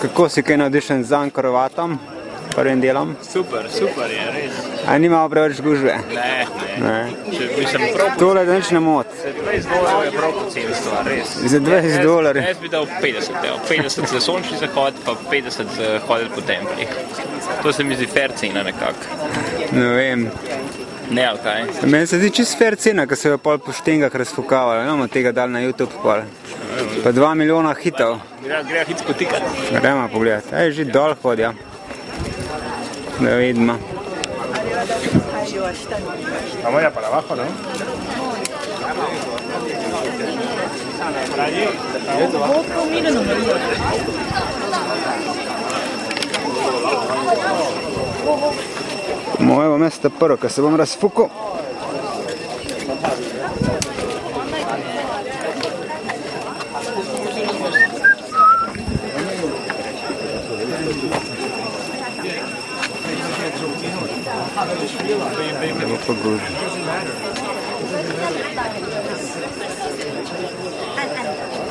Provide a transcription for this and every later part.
Kako si kaj navdišen z Angkorovatom, prvim delom? Super je, res. A ni malo preveč gužve? Ne. Tole da nič ne mot. $20 je prav poceni stvar, res. Za $20? Jaz bi dal 50, 50 za sončni zahod, pa 50 za hoditi po templjih. To se mi zdi fair cena nekako. Ne vem. Ne, ali kaj? Meni se zdi čist fair cena, ko so jo pol po štengah razfukavali. Imamo tega dal na YouTube pol. Pa 2 milijona hitov. Gre hit spotikati. Gremo pogledati. Ej, že dol hodja. Da vidimo. Vamos ya para abajo, ¿no? Evo mesta prvo, ko se bom razfukal. Evo pa guži.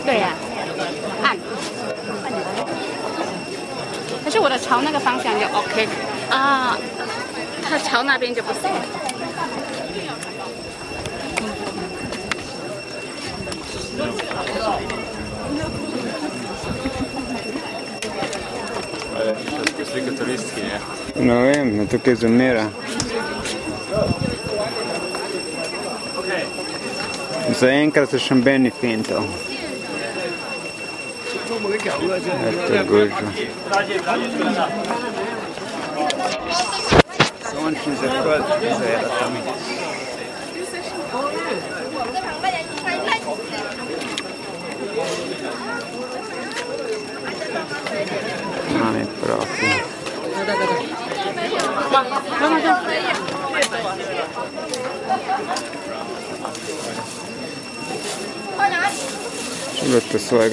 对呀，按。可是我的朝那个方向就 OK 啊，它朝那边就不行。Slika turistki, ne? Ne vem, me tukaj zamera. Zaenkrat se še nobeni fintov. Eto gužva. Sončni zahod za eratami. Mami profi. Čuvajte svojega